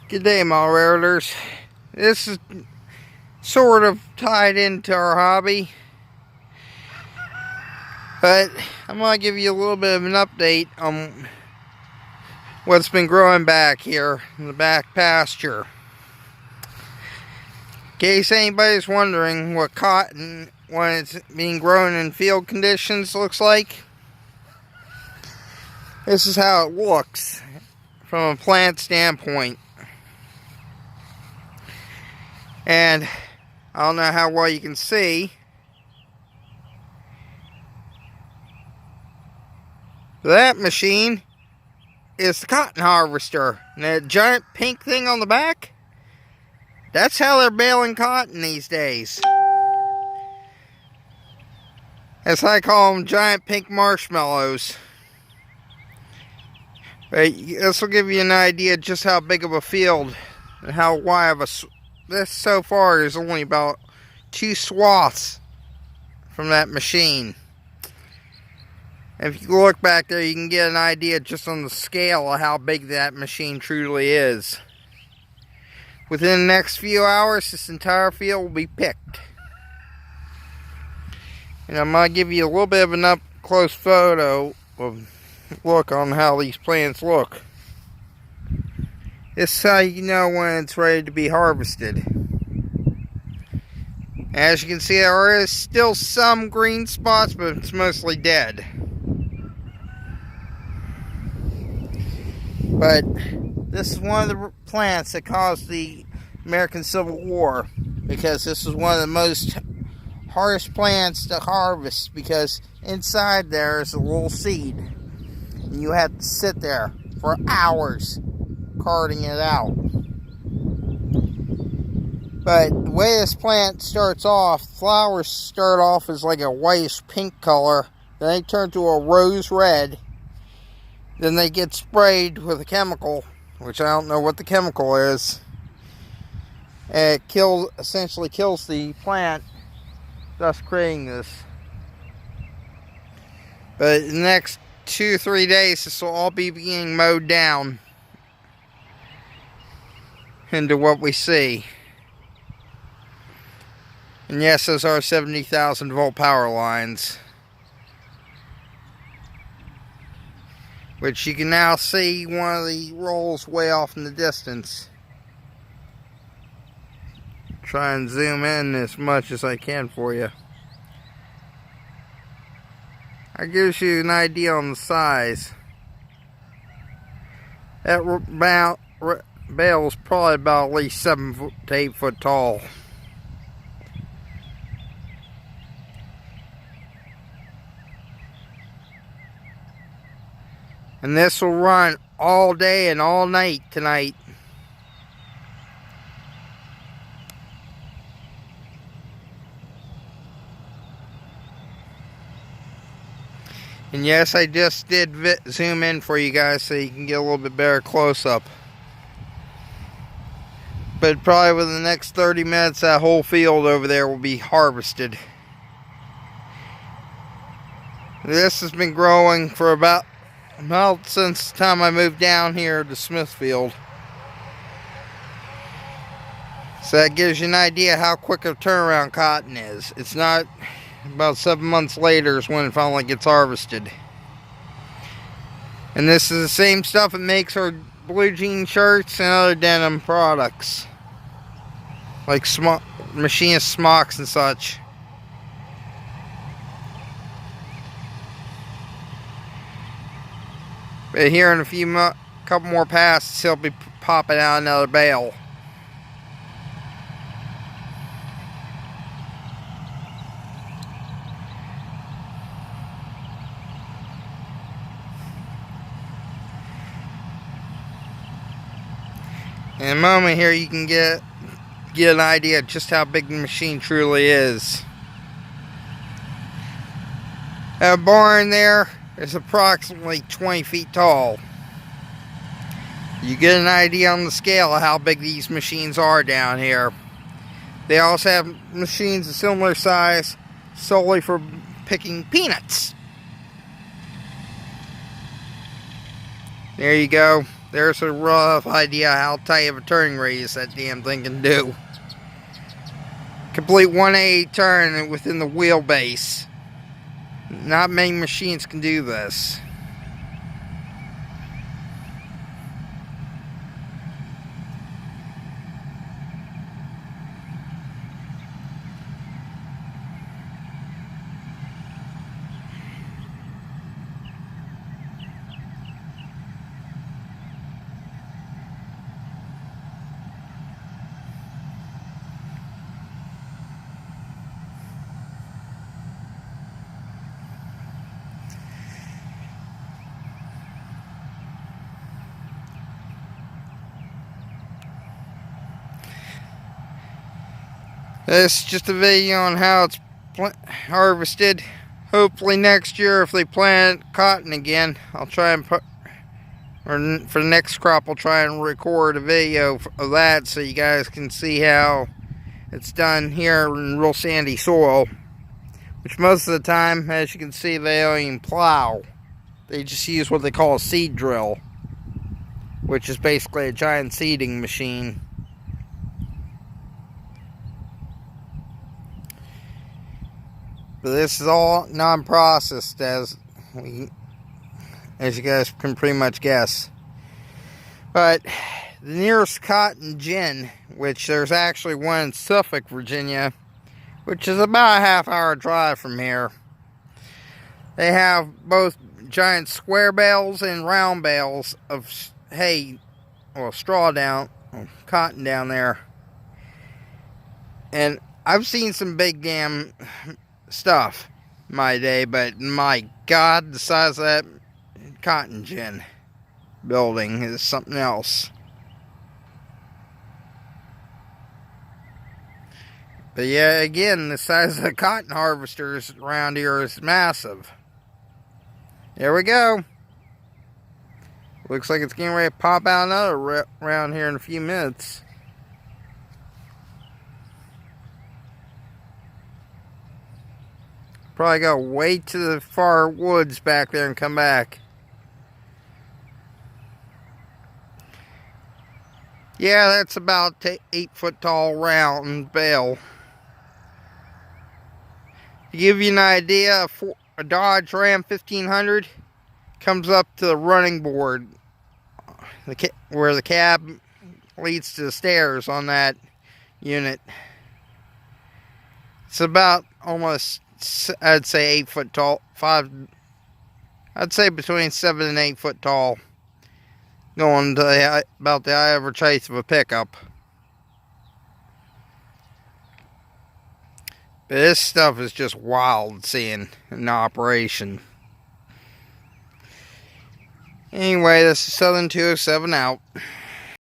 Good day, my railers. This is sort of tied into our hobby, but I'm going to give you a little bit of an update on what's been growing back here in the back pasture. In case anybody's wondering what cotton, when it's being grown in field conditions, looks like, this is how it looks from a plant standpoint. And I don't know how well you can see, that machine is the cotton harvester. And that giant pink thing on the back, that's how they're baling cotton these days. As I call them, giant pink marshmallows. But this will give you an idea just how big of a field and how wide of a... This so far is only about 2 swaths from that machine. And if you look back there, you can get an idea just on the scale of how big that machine truly is. Within the next few hours, this entire field will be picked. And I'm going to give you a little bit of an up-close photo of look on how these plants look. This is how you know when it's ready to be harvested. As you can see, there is still some green spots, but it's mostly dead. But this is one of the plants that caused the American Civil War, because this is one of the most hardest plants to harvest, because inside there is a little seed. And you have to sit there for hours carting it out. But the way this plant starts off, flowers start off as like a whitish pink color, then they turn to a rose red, then they get sprayed with a chemical, which I don't know what the chemical is, and it essentially kills the plant, thus creating this. But in the next 2-3 days, this will all be being mowed down into what we see. And yes, those are 70,000 volt power lines, which you can now see one of the rolls way off in the distance. Try and zoom in as much as I can for you. That gives you an idea on the size. That bale is probably about at least 7 to 8 foot tall. And this will run all day and all night tonight. And yes, I just did zoom in for you guys so you can get a little bit better close-up. But probably within the next 30 minutes, that whole field over there will be harvested. This has been growing for about since the time I moved down here to Smithfield. So that gives you an idea how quick a turnaround cotton is. It's not about 7 months later is when it finally gets harvested. And this is the same stuff that makes our blue jean shirts and other denim products, like machinist smocks and such. But here in a couple more passes, he'll be popping out another bale. In a moment here, you can get an idea of just how big the machine truly is. That barn there is approximately 20 feet tall. You get an idea on the scale of how big these machines are down here. They also have machines of similar size solely for picking peanuts. There you go. there's a rough idea how tight of a turning radius that damn thing can do. Complete 180 turn within the wheelbase. Not many machines can do this. This is just a video on how it's harvested. Hopefully next year, if they plant cotton again, I'll try and put, or for the next crop, I'll try and record a video of that so you guys can see how it's done here in real sandy soil. Which most of the time, as you can see, they don't even plow. They just use what they call a seed drill, which is basically a giant seeding machine. But this is all non-processed, as you guys can pretty much guess. But the nearest cotton gin, which there's actually one in Suffolk, Virginia, which is about a half-hour drive from here. They have both giant square bales and round bales of hay, or cotton down there. And I've seen some big damn stuff in my day, but my God, the size of that cotton gin building is something else. But yeah, again, the size of the cotton harvesters around here is massive. There we go. Looks like it's getting ready to pop out another round here in a few minutes. Probably gotta wait to the far woods back there and come back. Yeah, that's about 8 foot tall round bale. To give you an idea, a Dodge Ram 1500 comes up to the running board, where the cab leads to the stairs on that unit. It's about almost, I'd say 8 foot tall, I'd say between 7 and 8 foot tall, going to about the average height of a pickup. But this stuff is just wild seeing in operation. Anyway, this is Southern 207 out.